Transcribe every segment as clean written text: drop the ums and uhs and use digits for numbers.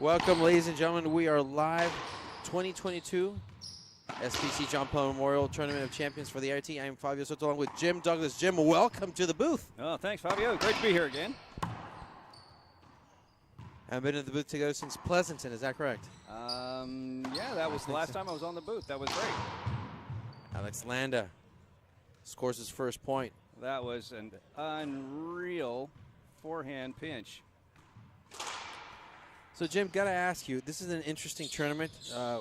Welcome, ladies and gentlemen. We are live 2022 SBC John Paul Memorial Tournament of Champions for the RT. I'm Fabio Soto along with Jim Douglas. Jim, welcome to the booth. Oh, thanks, Fabio. Great to be here again. I've been in the booth together since Pleasanton. Is that correct? Yeah, that was the last time I was on the booth. That was great. Alex Landa scores his first point. That was an unreal forehand pinch. So, Jim, got to ask you, this is an interesting tournament.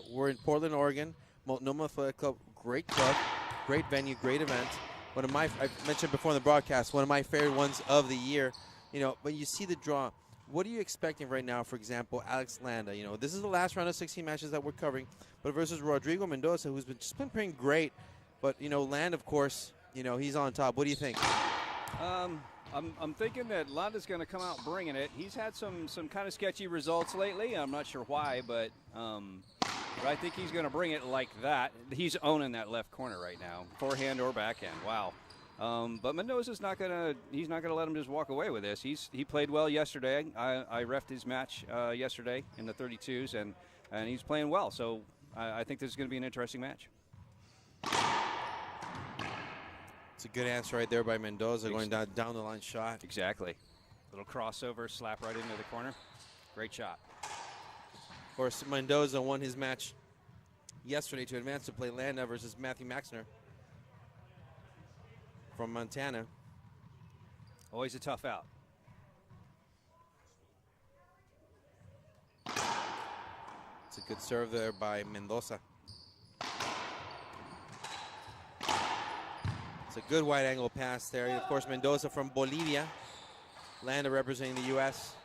We're in Portland, Oregon. Multnomah Athletic Club, great club, great venue, great event. One of my, I mentioned before in the broadcast, one of my favorite ones of the year. You know, but you see the draw. What are you expecting right now, for example, Alex Landa? You know, this is the last round of 16 matches that we're covering, but versus Rodrigo Mendoza, who's just been playing great. But, you know, Landa, of course, you know, he's on top. What do you think? I'm thinking that Landa's going to come out bringing it. He's had some kind of sketchy results lately. I'm not sure why, but I think he's going to bring it like that. He's owning that left corner right now, forehand or backhand. Wow. But Mendoza's not going to. He's not going to let him just walk away with this. He played well yesterday. I reffed his match yesterday in the 32s, and he's playing well. So I think this is going to be an interesting match. It's a good answer right there by Mendoza, going down the line shot. Exactly. Little crossover, slap right into the corner. Great shot. Of course, Mendoza won his match yesterday to advance to play Landa versus Matthew Maxner from Montana. Always a tough out. It's a good serve there by Mendoza. It's a good wide angle pass there. Of course, Mendoza from Bolivia. Landa representing the U.S.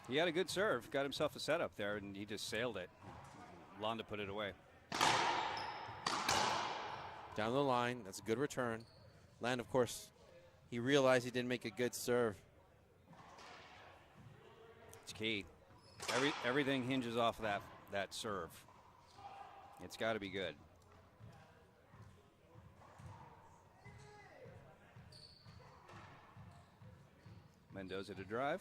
He had a good serve, got himself a setup there, and he just sailed it. Landa put it away. Down the line, that's a good return. Landa, of course, he realized he didn't make a good serve. It's key. Everything hinges off of that serve. It's got to be good. Mendoza to drive.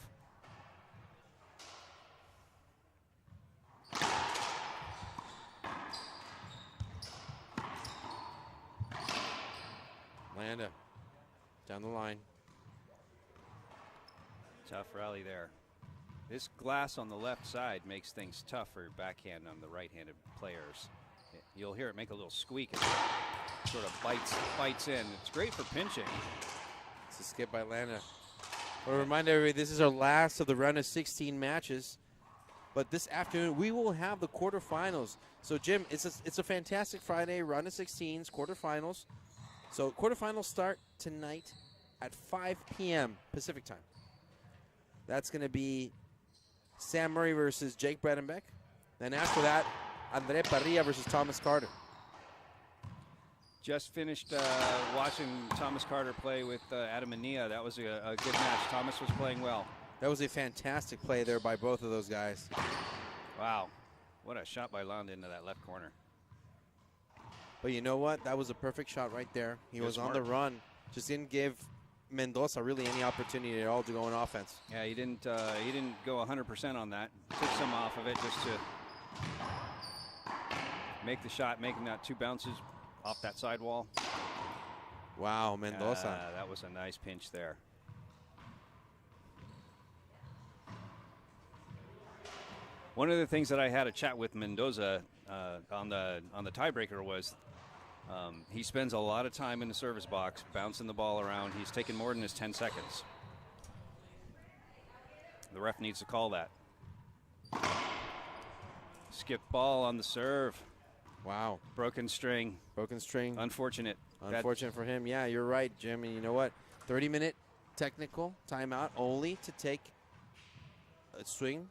Landa down the line. Tough rally there. This glass on the left side makes things tough for backhand on the right-handed players. You'll hear it make a little squeak as it sort of bites in. It's great for pinching. It's a skip by Landa. I want to remind everybody, this is our last of the round of 16 matches. But this afternoon, we will have the quarterfinals. So, Jim, it's a fantastic Friday, round of 16s, quarterfinals. So, quarterfinals start tonight at 5 p.m. Pacific time. That's going to be Sam Murray versus Jake Bredenbeck. Then after that, Andre Parrilla versus Thomas Carter. Just finished watching Thomas Carter play with Adam Mania. That was a good match. Thomas was playing well. That was a fantastic play there by both of those guys. Wow. What a shot by Landa into that left corner. But you know what? That was a perfect shot right there. He was on the run. Just didn't give Mendoza really any opportunity at all to go on offense. Yeah, he didn't go 100% on that. Took some off of it just to make the shot, making that two bounces off that sidewall. Wow, Mendoza. That was a nice pinch there. One of the things that I had a chat with Mendoza on the tiebreaker was he spends a lot of time in the service box bouncing the ball around. He's taken more than his 10 seconds. The ref needs to call that. Skip ball on the serve. Wow. Broken string. Broken string. Unfortunate. Unfortunate for him. Yeah, you're right, Jim. And you know what? 30-minute technical timeout only to take a swing.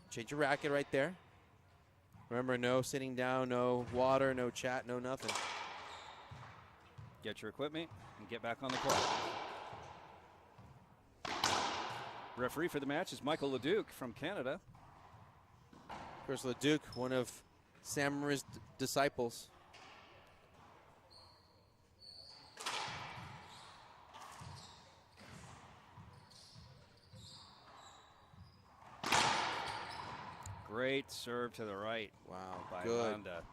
Change your racket right there. Remember, no sitting down, no water, no chat, no nothing. Get your equipment and get back on the court. Referee for the match is Michael Leduc from Canada. Of course, Leduc, one of Sam Murray's disciples. Great serve to the right. Wow, by good. LANDA.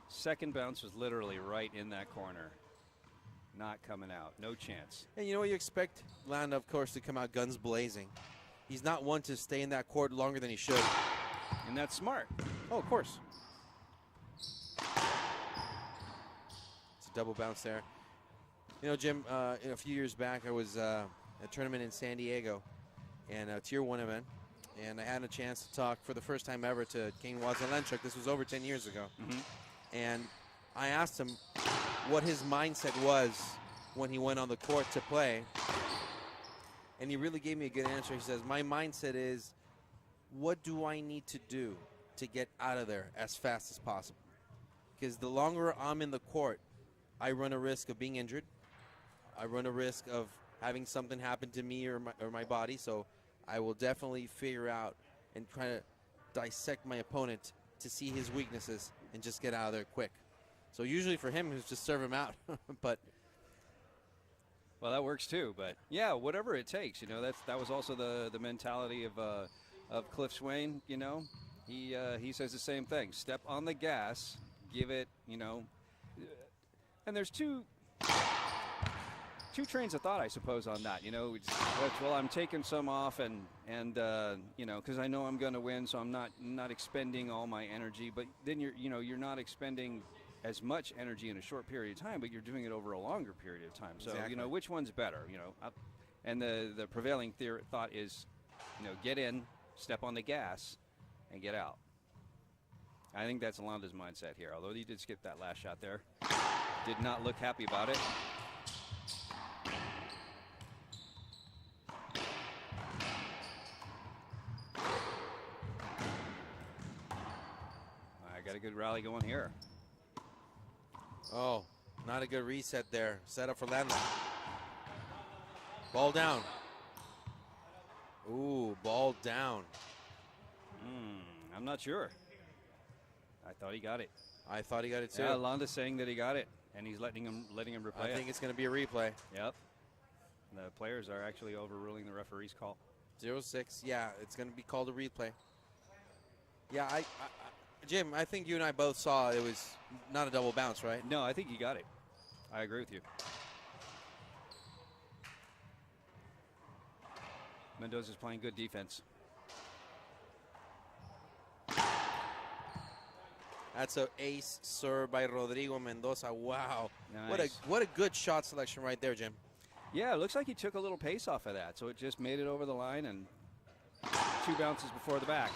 Second bounce was literally right in that corner. Not coming out. No chance. And you know what, you expect LANDA, of course, to come out guns blazing. He's not one to stay in that court longer than he should. And that's smart. Oh, of course. It's a double bounce there. You know, Jim, a few years back, I was at a tournament in San Diego, and a Tier 1 event, and I had a chance to talk for the first time ever to Kane Wazelenchuk. This was over 10 years ago. And I asked him what his mindset was when he went on the court to play. And he really gave me a good answer. He says, my mindset is, what do I need to do to get out of there as fast as possible? Because the longer I'm in the court, I run a risk of being injured. I run a risk of having something happen to me or my body. So I will definitely figure out and try to dissect my opponent to see his weaknesses and just get out of there quick. So usually for him, it's just serve him out. But well, that works too. But yeah, whatever it takes. You know, that was also the mentality of Cliff Swain. You know, he says the same thing. Step on the gas, give it. You know, and there's two trains of thought, I suppose, on that. You know, well, I'm taking some off, and you know, because I know I'm going to win, so I'm not expending all my energy. But then you're not expending as much energy in a short period of time, but you're doing it over a longer period of time. So exactly. You know, which one's better? You know, and the prevailing thought is, you know, get in, step on the gas, and get out. I think that's LANDA's mindset here. Although he did skip that last shot there, did not look happy about it. I got a good rally going here. oh, not a good reset there. Set up for LANDA. Ball down. Ooh, ball down. I'm not sure. I thought he got it. I thought he got it too. Yeah, LANDA's saying that he got it, and he's letting him replay I think it's going to be a replay. Yep. The players are actually overruling the referee's call. 0-6. Yeah, it's going to be called a replay. Yeah, Jim, I think you and I both saw it was not a double bounce, right? No, I think he got it. I agree with you. Mendoza's playing good defense. That's an ace serve by Rodrigo Mendoza. Wow. Nice. What a good shot selection right there, Jim. Yeah, it looks like he took a little pace off of that, so it just made it over the line and 2 bounces before the back.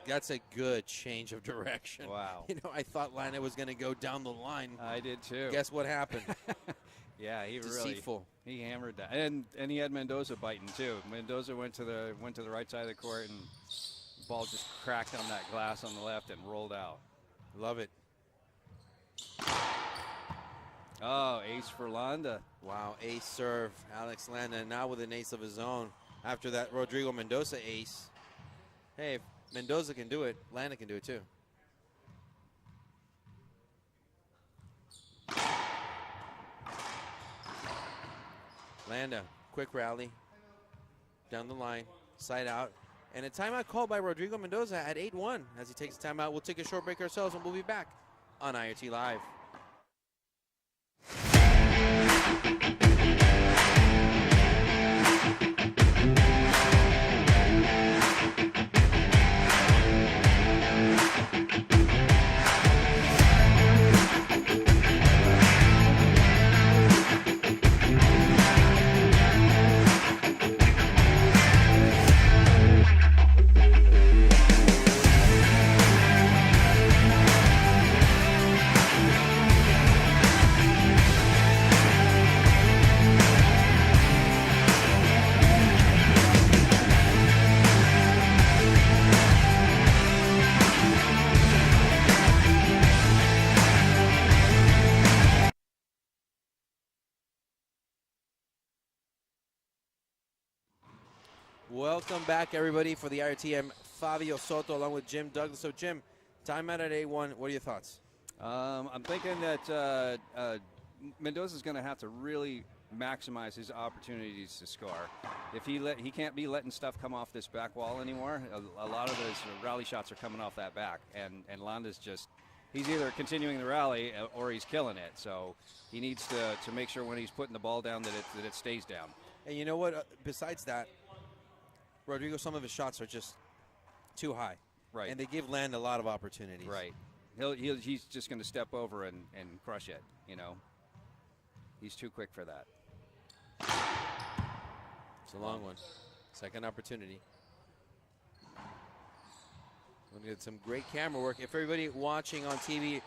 That's a good change of direction. Wow. You know, I thought LANDA was going to go down the line. I did too. Guess what happened? Yeah, he Deceitful. He hammered that, and he had Mendoza biting too. Mendoza went to the right side of the court, and the ball just cracked on that glass on the left and rolled out. Love it. Oh, ace for LANDA. Wow, ace serve. Alex LANDA now with an ace of his own after that Rodrigo Mendoza ace. Hey, if Mendoza can do it, LANDA can do it too. LANDA, quick rally, down the line, side out, and a timeout called by Rodrigo Mendoza at 8-1. As he takes a timeout, we'll take a short break ourselves, and we'll be back on IRT Live. Welcome back, everybody, for the IRTM. Fabio Soto along with Jim Douglas. So, Jim, timeout at 8-1. What are your thoughts? I'm thinking that Mendoza's going to have to really maximize his opportunities to score. If he can't be letting stuff come off this back wall anymore. A lot of those rally shots are coming off that back, and Landa's just, he's either continuing the rally or he's killing it. So he needs to make sure when he's putting the ball down that it stays down. And you know what? Besides that, Rodrigo, some of his shots are just too high. Right. And they give Land a lot of opportunities. Right. He's just going to step over and crush it, you know. He's too quick for that. It's a long one. Second opportunity. We're going to get some great camera work. If everybody watching on TV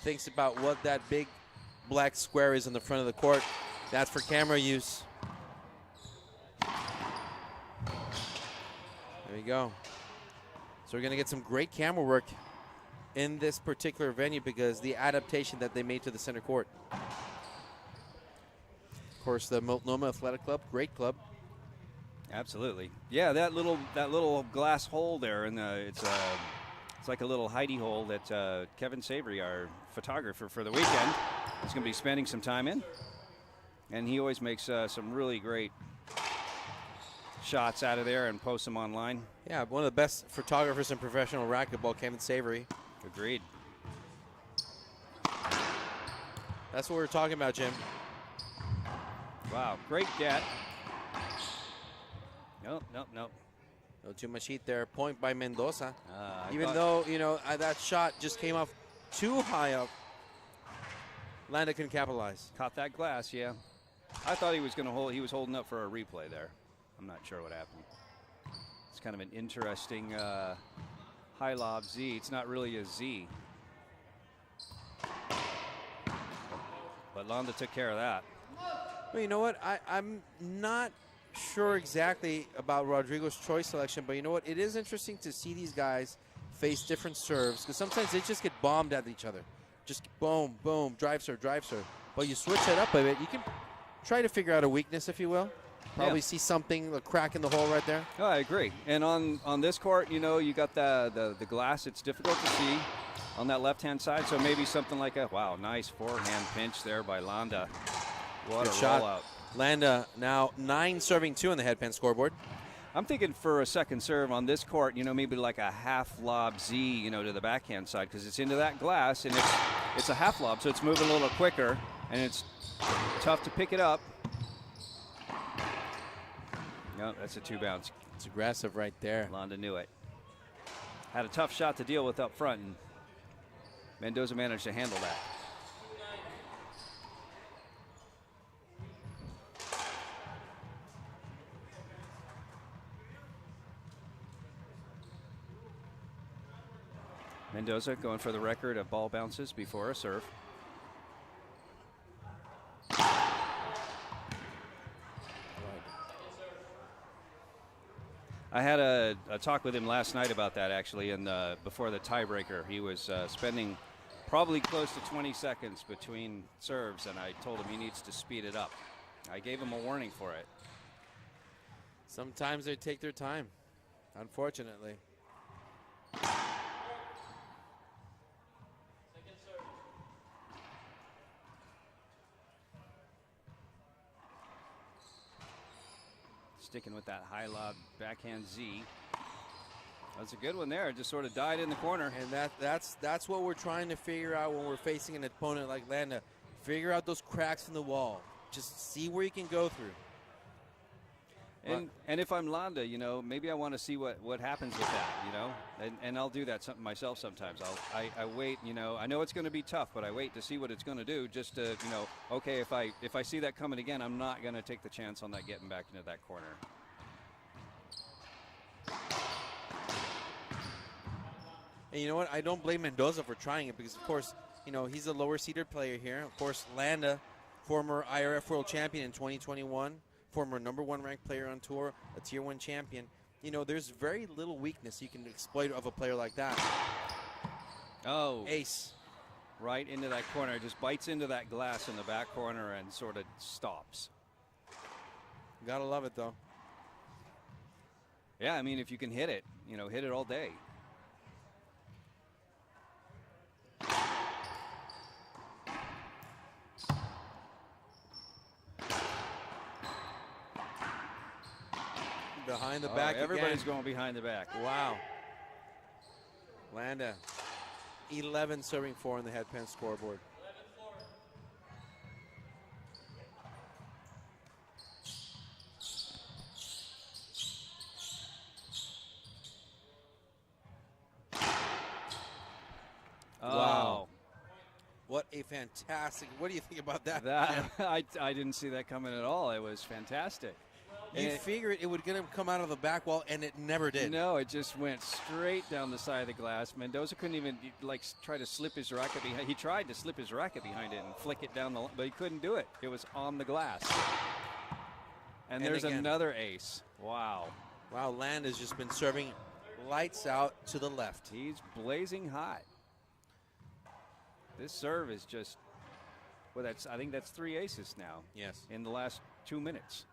thinks about what that big black square is in the front of the court, that's for camera use. There you go. So we're going to get some great camera work in this particular venue because the adaptation that they made to the center court. Of course, the Multnomah Athletic Club, great club. Absolutely. Yeah, that little glass hole there, and it's like a little hidey hole that Kevin Savory, our photographer for the weekend, is going to be spending some time in. And he always makes some really great shots out of there and posts them online. Yeah, one of the best photographers in professional racquetball, Kevin Savory. Agreed. That's what we're talking about, Jim. Wow, great get. Nope. No too much heat there. Point by Mendoza. Even thought, though, you know, that shot just came off too high up, Landa can capitalize. Caught that glass, yeah. I thought he was going to hold. He was holding up for a replay there. I'm not sure what happened. It's kind of an interesting high lob Z. It's not really a Z. But Landa took care of that. Well, you know what? I'm not sure exactly about Rodrigo's choice selection, but you know what? It is interesting to see these guys face different serves because sometimes they just get bombed at each other. Just boom, boom, drive serve, drive serve. But you switch it up a bit. You can try to figure out a weakness, if you will. Probably see something, a crack in the hole right there. Oh, I agree. And on this court, you know, you got the glass. It's difficult to see on that left-hand side. So maybe something like a, wow, nice forehand pinch there by Landa. What Good a shot. rollout. Landa now 9 serving 2 on the headpan scoreboard. I'm thinking for a second serve on this court, you know, maybe like a half lob Z, you know, to the backhand side because it's into that glass and it's a half lob, so it's moving a little quicker and it's tough to pick it up. No, that's a 2-bounce. It's aggressive right there. Landa knew it. Had a tough shot to deal with up front, and Mendoza managed to handle that. Mendoza going for the record of ball bounces before a serve. I had a talk with him last night about that, actually, and before the tiebreaker. He was spending probably close to 20 seconds between serves, and I told him he needs to speed it up. I gave him a warning for it. Sometimes they take their time, unfortunately. Sticking with that high lob backhand Z. That's a good one there. It just sort of died in the corner. And that's what we're trying to figure out when we're facing an opponent like Landa. Figure out those cracks in the wall. Just see where you can go through. And if I'm Landa, you know, maybe I want to see what happens with that, you know, and I'll do that myself sometimes. I wait, you know, I know it's going to be tough, but I wait to see what it's going to do just to, you know, okay, if I see that coming again, I'm not going to take the chance on that getting back into that corner. And you know what? I don't blame Mendoza for trying it because, of course, you know, he's a lower seeded player here. Of course, Landa, former IRF World Champion in 2021. Former #1 ranked player on tour, a Tier 1 champion. You know, there's very little weakness you can exploit of a player like that. Oh. Ace. Right into that corner. Just bites into that glass in the back corner and sort of stops. Gotta love it, though. Yeah, I mean, if you can hit it, you know, hit it all day. behind the back. Everybody's again. going behind the back. Wow. Landa, 11 serving 4 on the headpan scoreboard. Wow. What a fantastic, what do you think about that? I didn't see that coming at all. It was fantastic. You figured it would get him come out of the back wall, and it never did. No, it just went straight down the side of the glass. Mendoza couldn't even try to slip his racket behind. He tried to slip his racket behind it and flick it down the, but he couldn't do it. It was on the glass. And there's again, another ace. Wow. Wow, Land has just been serving lights out to the left. He's blazing hot. This serve is just, well, I think that's 3 aces now. Yes. In the last 2 minutes.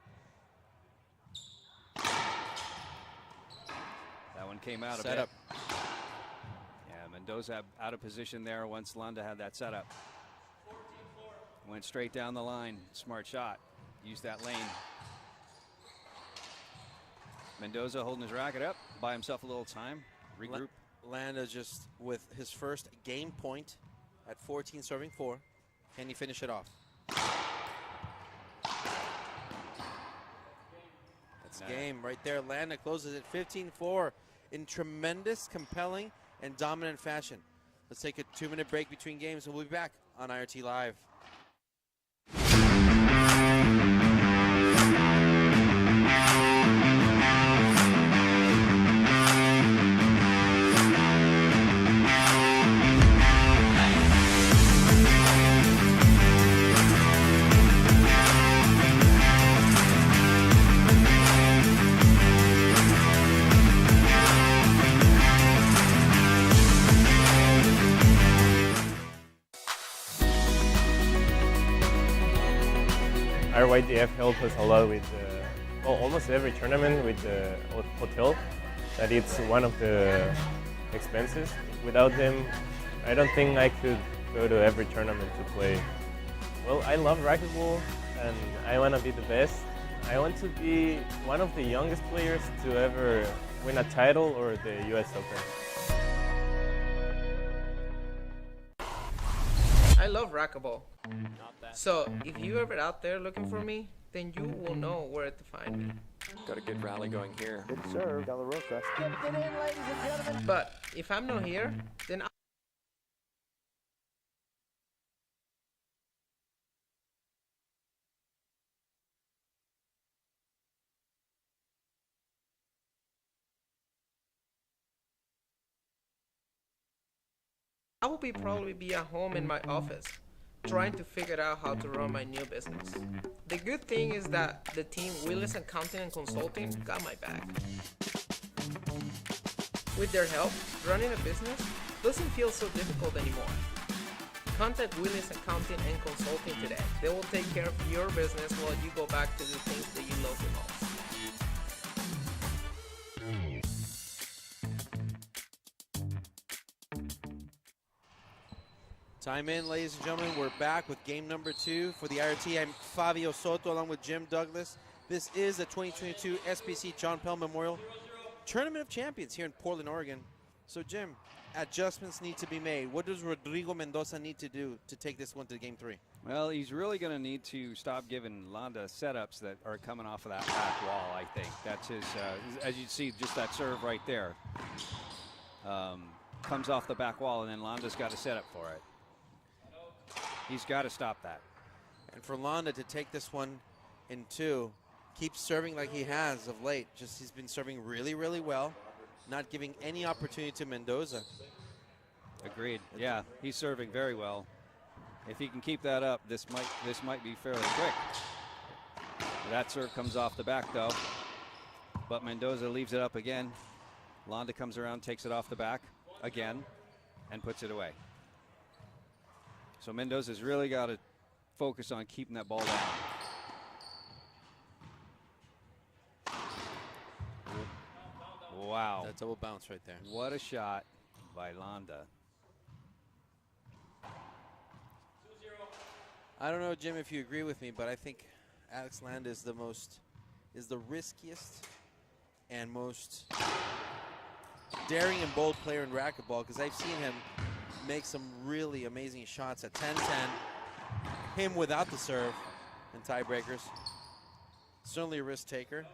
That one came out Set up. Yeah, Mendoza out of position there once Landa had that setup. Went straight down the line. Smart shot. Used that lane. Mendoza holding his racket up. Buy himself a little time. Regroup. Landa just with his first game point at 14 serving 4. Can he finish it off? That's game right there. Landa closes at 15-4 in tremendous, compelling, and dominant fashion. Let's take a 2-minute break between games, and we'll be back on IRT Live. Our YDF helped us a lot with almost every tournament with the hotel. That it's one of the expenses. Without them, I don't think I could go to every tournament to play. Well, I love racquetball and I want to be the best. I want to be one of the youngest players to ever win a title or the US Open. I love racquetball. So if you're ever out there looking for me, then you will know where to find me. Got a good rally going here. Good serve, De La Rosa. Skipped it in, ladies and gentlemen. But if I'm not here, then I will probably be at home in my office, trying to figure out how to run my new business. The good thing is that the team Willis Accounting and Consulting got my back. With their help, running a business doesn't feel so difficult anymore. Contact Willis Accounting and Consulting today. They will take care of your business while you go back to the things that you love the most. Time in, ladies and gentlemen. We're back with game number 2 for the IRT. I'm Fabio Soto along with Jim Douglas. This is the 2022 SPC John Pell Memorial Tournament of Champions here in Portland, Oregon. So, Jim, adjustments need to be made. What does Rodrigo Mendoza need to do to take this one to game 3? Well, he's really going to need to stop giving Landa setups that are coming off of that back wall, I think. That's his, as you see, just that serve right there. Comes off the back wall, and then Landa's got a setup for it. He's got to stop that. And for Landa to take this one in 2, keep serving like he has of late. Just he's been serving really, really well, not giving any opportunity to Mendoza. Agreed. Yeah, he's serving very well. If he can keep that up, this might be fairly quick. That serve comes off the back though, but Mendoza leaves it up again. Landa comes around, takes it off the back again, and puts it away. So Mendoza's really got to focus on keeping that ball down. Wow. That double bounce right there. What a shot by Landa. I don't know, Jim, if you agree with me, but I think Alex Landa is the riskiest and most daring and bold player in racquetball, because I've seen him make some really amazing shots at 10-10. Him without the serve and tiebreakers. Certainly a risk taker.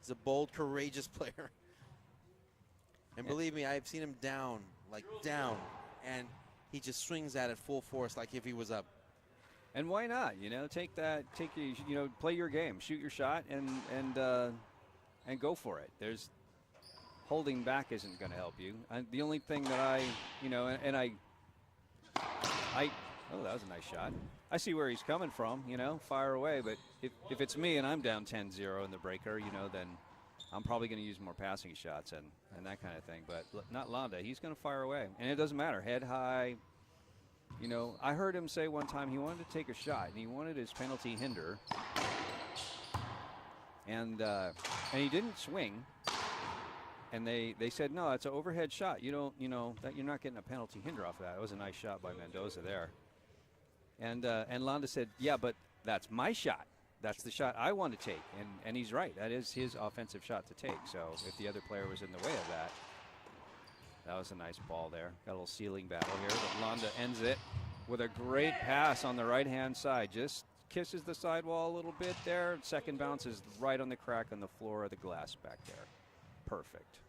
He's a bold, courageous player. And believe me, I've seen him down, and he just swings at it full force like if he was up. And why not? You know, play your game, shoot your shot, and go for it. There's holding back isn't going to help you. The only thing that oh, that was a nice shot. I see where he's coming from, fire away. But if it's me and I'm down 10-0 in the breaker, then I'm probably going to use more passing shots and that kind of thing. But not LANDA. He's going to fire away. And it doesn't matter. Head high. I heard him say one time he wanted to take a shot, and he wanted his penalty hinder. And he didn't swing. And they said, no, it's an overhead shot. That you're not getting a penalty hinder off of that. It was a nice shot by Mendoza there. And LANDA said, yeah, but that's my shot. That's the shot I want to take. And he's right. That is his offensive shot to take. So if the other player was in the way of that, that was a nice ball there. Got a little ceiling battle here, but LANDA ends it with a great pass on the right-hand side. Just kisses the sidewall a little bit there. Second bounce is right on the crack on the floor of the glass back there. Perfect.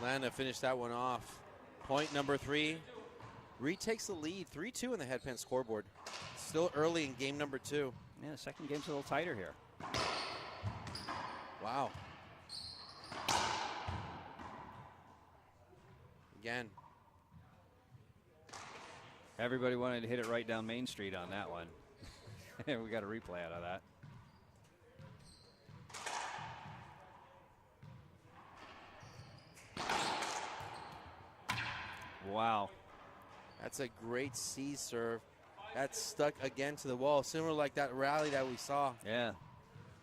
LANDA finished that one off. Point number 3. Retakes the lead, 3-2 in the headpan scoreboard. Still early in game number 2. Yeah, second game's a little tighter here. Wow. Again. Everybody wanted to hit it right down Main Street on that one. We got a replay out of that. Wow. That's a great C serve. That's stuck again to the wall, similar like that rally that we saw. Yeah,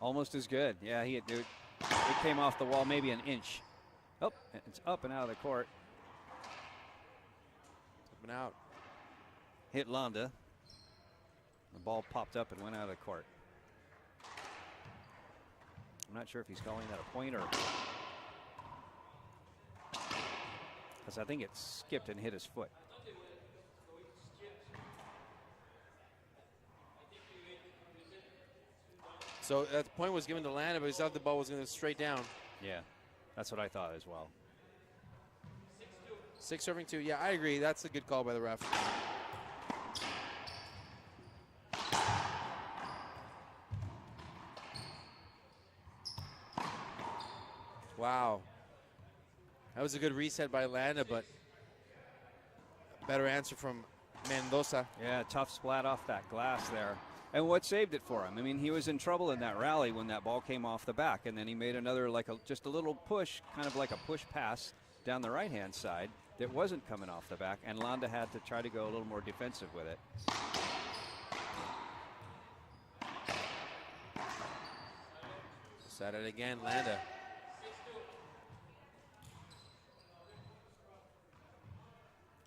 almost as good. Yeah, it came off the wall maybe an inch. Oh, it's up and out of the court. Up and out. Hit LANDA. The ball popped up and went out of the court. I'm not sure if he's calling that a point or... because I think it skipped and hit his foot. So the point was given to LANDA, but he thought the ball was going to straight down. Yeah, that's what I thought as well. 6 serving 2. Yeah, I agree. That's a good call by the ref. Wow. That was a good reset by LANDA, but better answer from Mendoza. Yeah, tough splat off that glass there. And what saved it for him? I mean, he was in trouble in that rally when that ball came off the back, and then he made another, just a little push, kind of like a push pass down the right-hand side that wasn't coming off the back, and LANDA had to try to go a little more defensive with it. Set it again, LANDA.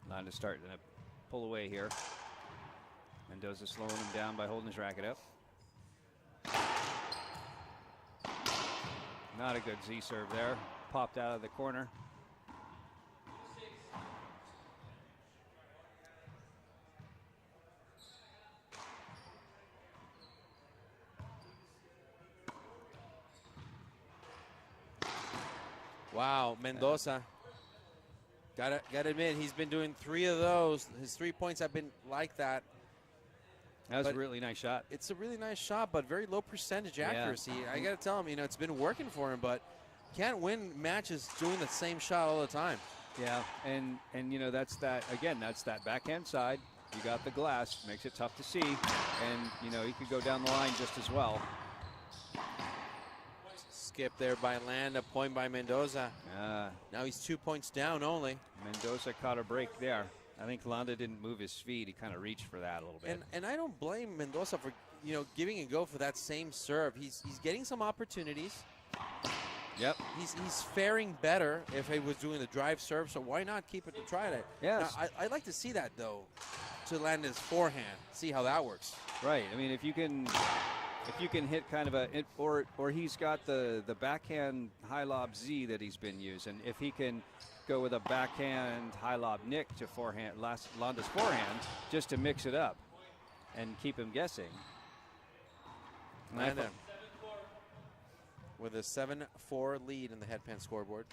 LANDA starting to pull away here. Mendoza slowing him down by holding his racket up. Not a good Z serve there. Popped out of the corner. Wow, Mendoza. Gotta admit, he's been doing 3 of those. His 3 points have been like that. That was a really nice shot. It's a really nice shot, but very low percentage accuracy. I got to tell him, it's been working for him, but can't win matches doing the same shot all the time. Yeah, and that's that, again, that's that backhand side. You got the glass, makes it tough to see, and, he could go down the line just as well. Skip there by LANDA, point by Mendoza. Now he's 2 points down only. Mendoza caught a break there. I think LANDA didn't move his feet. He kind of reached for that a little bit. And I don't blame Mendoza for, giving a go for that same serve. He's getting some opportunities. Yep. He's faring better if he was doing the drive serve, so why not keep it to try it? Yes. Now, I'd like to see that, though, to land his forehand, see how that works. Right. I mean, if you can hit kind of or he's got the backhand high lob Z that he's been using. If he can go with a backhand high lob Nick to forehand, Landa's forehand, just to mix it up and keep him guessing. Landa with a 7-4 lead in the headpan scoreboard.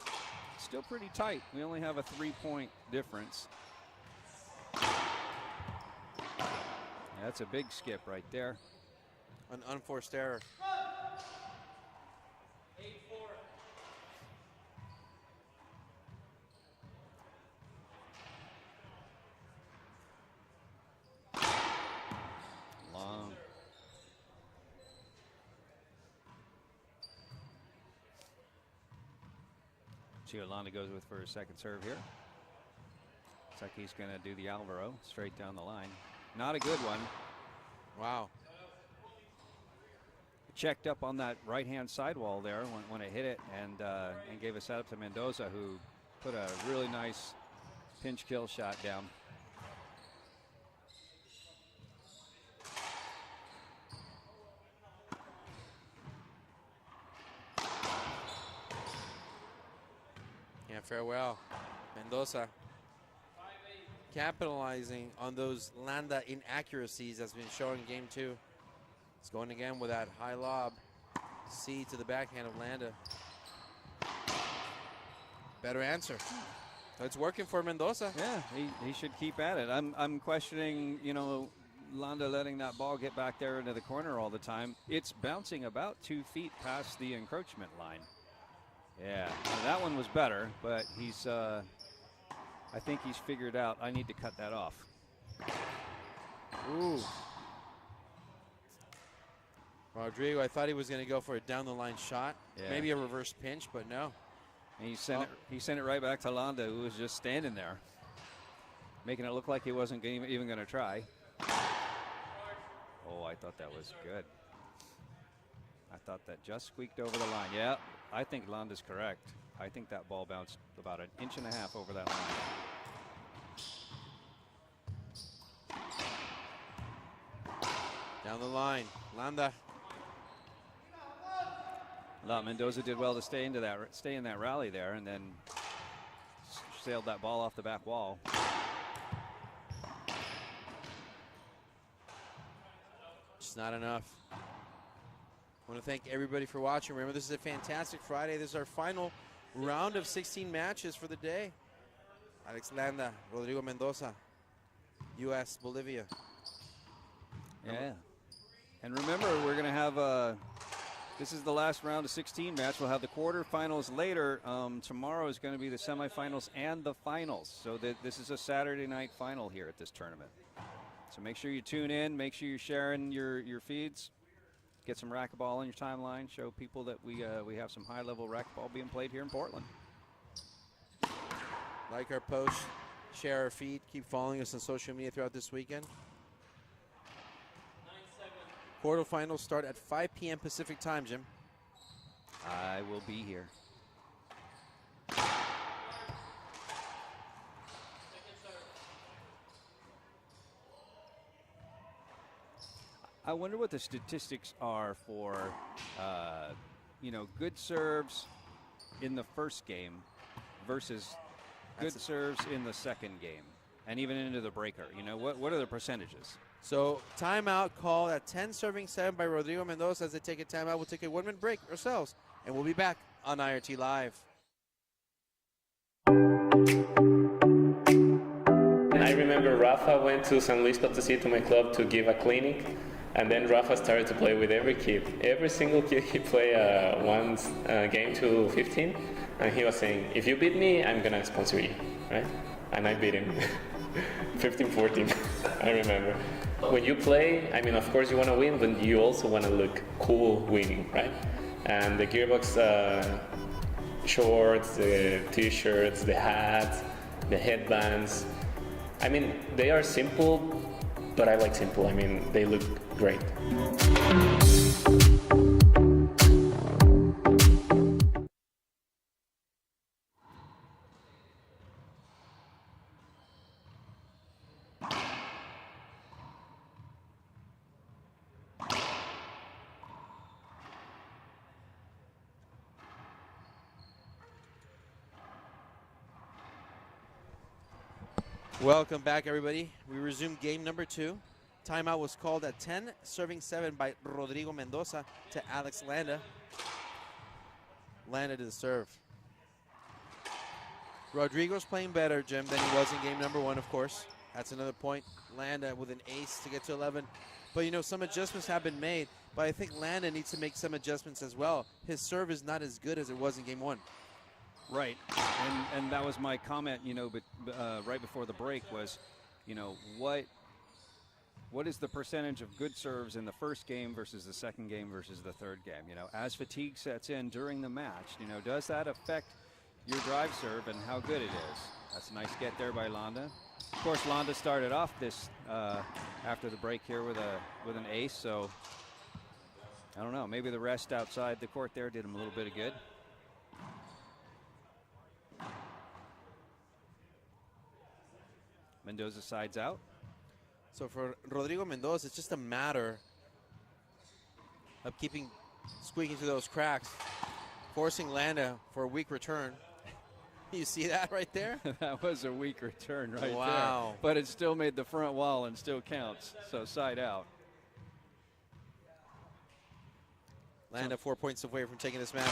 Still pretty tight. We only have a 3-point difference. That's a big skip right there. An unforced error. Long. See what Landa goes with for his second serve here. Looks like he's going to do the Alvaro straight down the line. Not a good one. Wow. Checked up on that right-hand sidewall there when it hit it, and gave a setup to Mendoza, who put a really nice pinch kill shot down. Yeah, farewell. Mendoza capitalizing on those Landa inaccuracies that's been shown in game 2. It's going again with that high lob. C to the backhand of Landa. Better answer. So it's working for Mendoza. Yeah, he should keep at it. I'm questioning, you know, Landa letting that ball get back there into the corner all the time. It's bouncing about 2 feet past the encroachment line. Yeah, now that one was better, but he's, I think he's figured out I need to cut that off. Ooh. Rodrigo, I thought he was going to go for a down the line shot, maybe a reverse pinch, but no. And he sent it right back to Landa, who was just standing there, making it look like he wasn't even going to try. Oh, I thought that was good. I thought that just squeaked over the line. Yeah, I think Landa's correct. I think that ball bounced about 1.5 inches over that line. Down the line, Landa. Mendoza did well to stay in that rally there, and then sailed that ball off the back wall. Just not enough. I want to thank everybody for watching. Remember, this is a fantastic Friday. This is our final round of 16 matches for the day. Alex Landa, Rodrigo Mendoza, U.S., Bolivia. Yeah. And remember, we're going to have this is the last round of 16 match. We'll have the quarterfinals later. Tomorrow is going to be the semifinals and the finals. So this is a Saturday night final here at this tournament. So make sure you tune in. Make sure you're sharing your feeds. Get some racquetball on your timeline. Show people that we have some high-level racquetball being played here in Portland. Like our post, share our feed. Keep following us on social media throughout this weekend. Quarterfinals start at 5 p.m. Pacific time, Jim. I will be here. I wonder what the statistics are for, good serves in the first game versus good serves in the second game, and even into the breaker. You know, what are the percentages? So timeout call at 10 serving 7 by Rodrigo Mendoza. As they take a timeout, we'll take a 1-minute break ourselves, and we'll be back on IRT Live. I remember Rafa went to San Luis Potosí to my club to give a clinic, and then Rafa started to play with every kid. Every single kid he played one game to 15, and he was saying, if you beat me, I'm going to sponsor you, right? And I beat him. 15-14, I remember. When you play, I mean, of course you want to win, but you also want to look cool winning, right? And the Gearbox shorts, the t-shirts, the hats, the headbands, I mean, they are simple, but I like simple. I mean, they look great. Welcome back, everybody. We resume game number 2. Timeout was called at 10, serving 7 by Rodrigo Mendoza to Alex Landa. Landa to the serve. Rodrigo's playing better, Jim, than he was in game number 1, of course. That's another point. Landa with an ace to get to 11. But, you know, some adjustments have been made. But I think Landa needs to make some adjustments as well. His serve is not as good as it was in game 1. Right, and that was my comment, you know, but right before the break was, you know, what is the percentage of good serves in the first game versus the second game versus the third game? You know, as fatigue sets in during the match, you know, does that affect your drive serve and how good it is? That's a nice get there by Landa. Of course, Landa started off this after the break here with an ace, so I don't know, maybe the rest outside the court there did him a little bit of good. Mendoza sides out. So for Rodrigo Mendoza, it's just a matter of squeaking through those cracks, forcing Landa for a weak return. You see that right there? That was a weak return right wow. there. But it still made the front wall and still counts. So side out. Landa 4 points away from taking this match.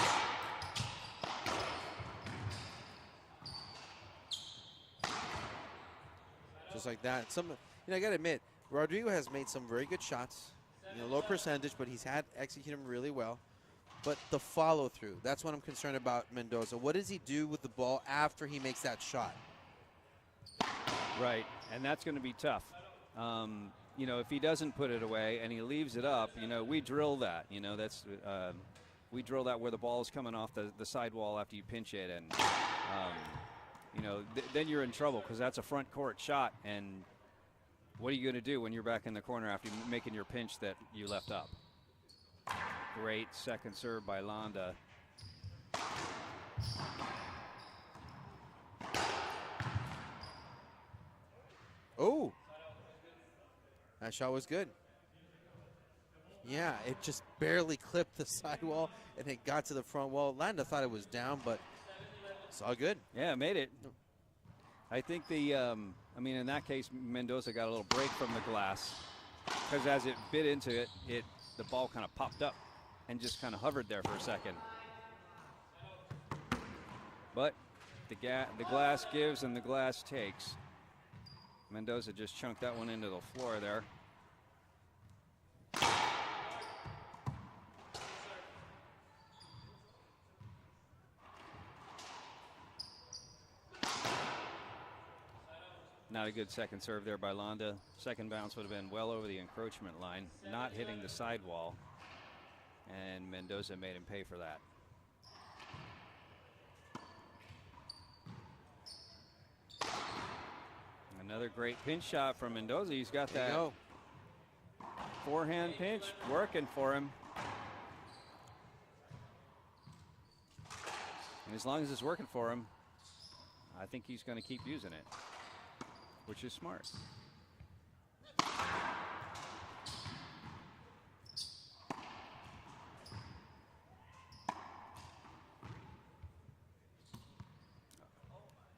Just like that. You know, I gotta admit, Rodrigo has made some very good shots. You know, low percentage, but he's executed them really well. But the follow through, that's what I'm concerned about Mendoza. What does he do with the ball after he makes that shot? Right, and that's going to be tough. You know, if he doesn't put it away and he leaves it up, you know, we drill that. You know, that's we drill that where the ball is coming off the sidewall after you pinch it, and you know, then you're in trouble because that's a front court shot. And what are you going to do when you're back in the corner after making your pinch that you left up? Great second serve by Landa. Oh, that shot was good. Yeah, it just barely clipped the sidewall and it got to the front wall. Landa thought it was down, but it's all good. Yeah, made it. I think I mean, in that case, Mendoza got a little break from the glass because as it bit into it, the ball kind of popped up and just kind of hovered there for a second. But the glass gives and the glass takes. Mendoza just chunked that one into the floor there. Not a good second serve there by Landa. Second bounce would have been well over the encroachment line, not hitting the sidewall. And Mendoza made him pay for that. Another great pinch shot from Mendoza. He's got that forehand pinch working for him. And as long as it's working for him, I think he's going to keep using it, which is smart.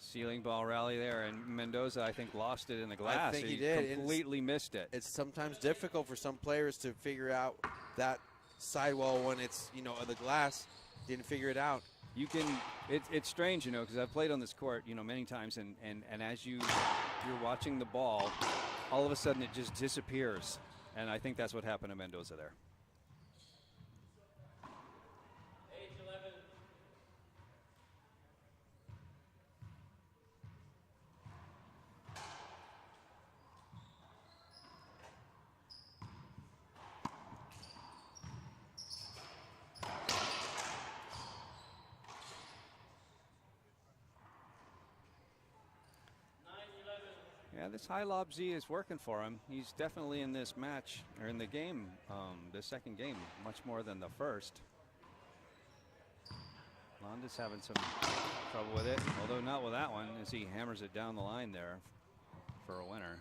Ceiling ball rally there, and Mendoza, I think, lost it in the glass. I think he did. Completely missed it. It's sometimes difficult for some players to figure out that sidewall when it's, you know, the glass. Didn't figure it out. You can. It's strange, you know, because I've played on this court, you know, many times, and as you're watching the ball, all of a sudden it just disappears, and I think that's what happened to Mendoza there. Yeah, this high lob Z is working for him. He's definitely in this match, or in the game, the second game, much more than the first. Landa's having some trouble with it, although not with that one, as he hammers it down the line there for a winner.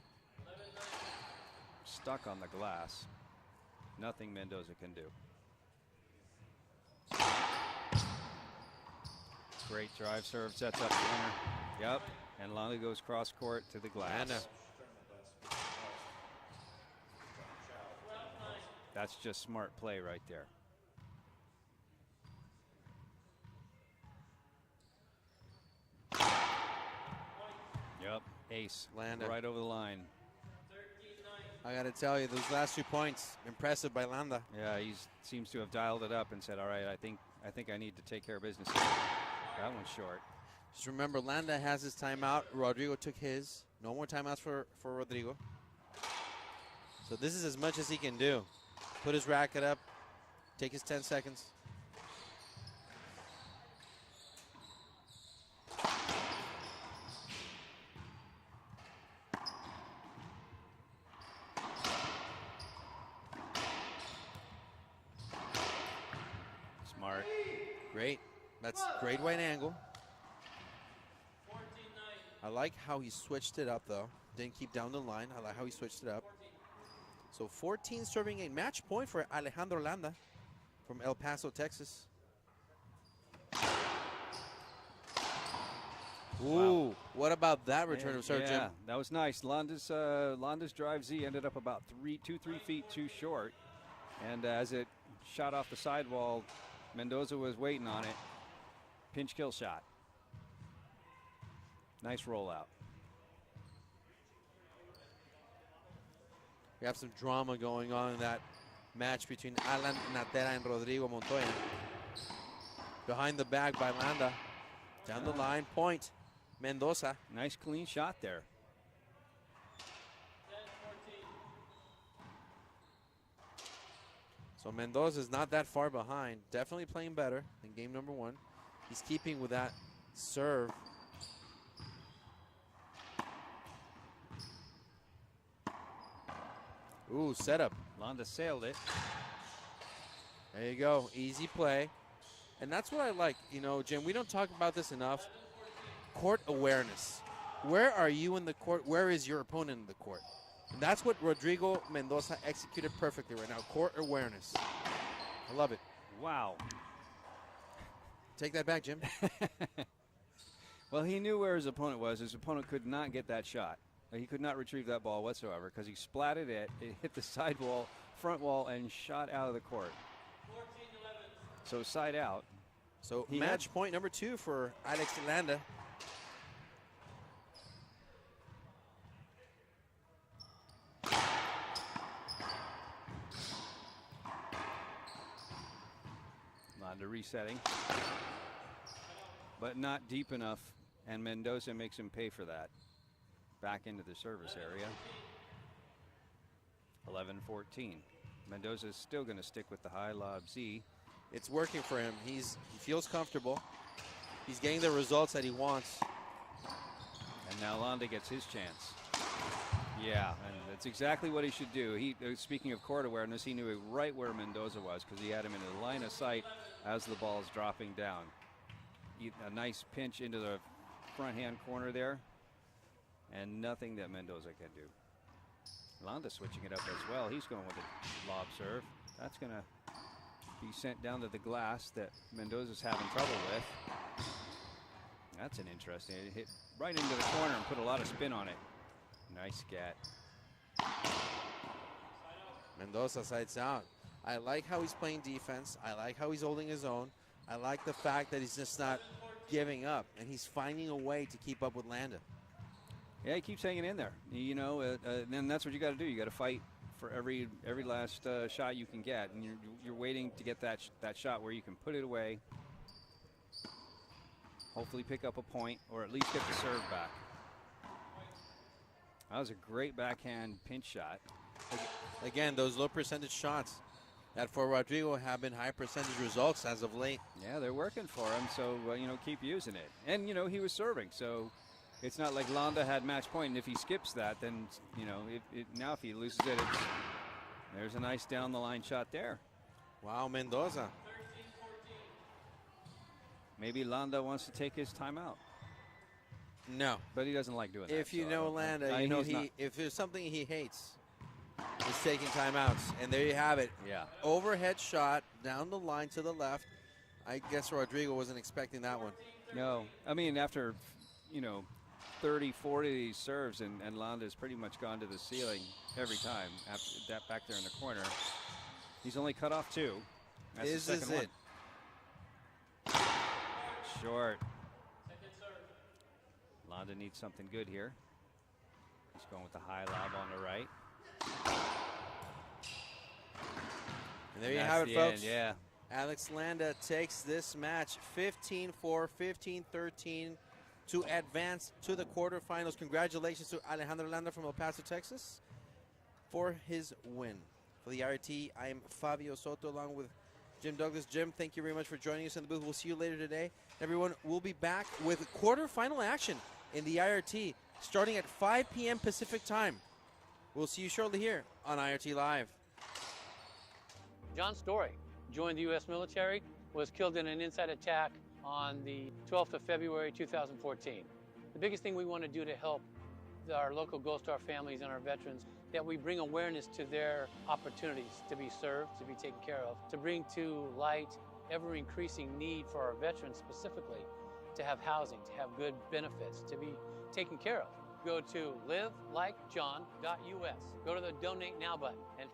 Stuck on the glass. Nothing Mendoza can do. Great drive serve, sets up the winner. Yep. And Landa goes cross court to the glass. Landa. That's just smart play right there. Yep. Ace. Landa. Right over the line. I got to tell you, those last 2 points, impressive by Landa. Yeah, he seems to have dialed it up and said, all right, I think I need to take care of business here. That one's short. Just remember, Landa has his timeout. Rodrigo took his. No more timeouts for Rodrigo. So this is as much as he can do. Put his racket up, take his 10 seconds. Smart. Great. That's great wide angle. I like how he switched it up, though. Didn't keep down the line. I like how he switched it up. So 14 serving 8. Match point for Alejandro Landa from El Paso, Texas. Ooh, what about that return of serve, Yeah, Jim? that was nice. Landa's drive Z ended up about 3 feet too short. And as it shot off the sidewall, Mendoza was waiting on it. Pinch kill shot. Nice rollout. We have some drama going on in that match between Alan Natera and Rodrigo Montoya. Behind the bag by Landa. Down the line, point. Mendoza. Nice clean shot there. So Mendoza is not that far behind. Definitely playing better than game number 1. He's keeping with that serve. Ooh, setup. Landa sailed it. There you go. Easy play. And that's what I like. You know, Jim, we don't talk about this enough. Court awareness. Where are you in the court? Where is your opponent in the court? And that's what Rodrigo Mendoza executed perfectly right now. Court awareness. I love it. Wow. Take that back, Jim. Well, he knew where his opponent was. His opponent could not get that shot. He could not retrieve that ball whatsoever because he splatted it. It hit the side wall, front wall, and shot out of the court. So side out. So He match point number 2 for Alex Landa. Landa resetting. But not deep enough, and Mendoza makes him pay for that. Back into the service area. 11-14. Mendoza is still going to stick with the high lob Z. It's working for him. He feels comfortable. He's getting the results that he wants. And now Landa gets his chance. Yeah, and that's exactly what he should do. Speaking of court awareness, he knew right where Mendoza was because he had him in the line of sight as the ball is dropping down. A nice pinch into the front hand corner there, and nothing that Mendoza can do. Landa switching it up as well. He's going with a lob serve. That's going to be sent down to the glass that Mendoza's having trouble with. That's an interesting. It hit right into the corner and put a lot of spin on it. Nice scat. Mendoza sides out. I like how he's playing defense. I like how he's holding his own. I like the fact that he's just not giving up, and he's finding a way to keep up with Landa. Yeah, he keeps hanging in there. You know, and that's what you got to do. You got to fight for every last shot you can get, and you're waiting to get that shot where you can put it away. Hopefully pick up a point, or at least get the serve back. That was a great backhand pinch shot. Again, those low percentage shots that for Rodrigo have been high percentage results as of late. Yeah, they're working for him, so, keep using it. And, he was serving, so it's not like Landa had match point, and if he skips that, then, now if he loses it, there's a nice down-the-line shot there. Wow, Mendoza. Maybe Landa wants to take his timeout. No. But he doesn't like doing that. If you so know Landa, I you know know if there's something he hates, it's taking timeouts. And there you have it. Yeah. Overhead shot down the line to the left. I guess Rodrigo wasn't expecting that one. No. I mean, after 30, 40 of these serves, and Landa's pretty much gone to the ceiling every time after that back there in the corner. He's only cut off 2. That's This the is second one. it. Short. Landa needs something good here. He's going with the high lob on the right. And there you That's have it, the folks. end, yeah. Alex Landa takes this match 15-4, 15-13 to advance to the quarterfinals. Congratulations to Alejandro Landa from El Paso, Texas, for his win. For the IRT, I am Fabio Soto along with Jim Douglas. Jim, thank you very much for joining us in the booth. We'll see you later today. Everyone, we'll be back with quarterfinal action in the IRT starting at 5 p.m. Pacific time. We'll see you shortly here on IRT Live. John Story joined the U.S. military, was killed in an inside attack on the 12th of February 2014. The biggest thing we want to do to help our local Gold Star families and our veterans, that we bring awareness to their opportunities to be served, to be taken care of, to bring to light ever-increasing need for our veterans specifically to have housing, to have good benefits, to be taken care of. Go to livelikejohn.us. Go to the Donate Now button and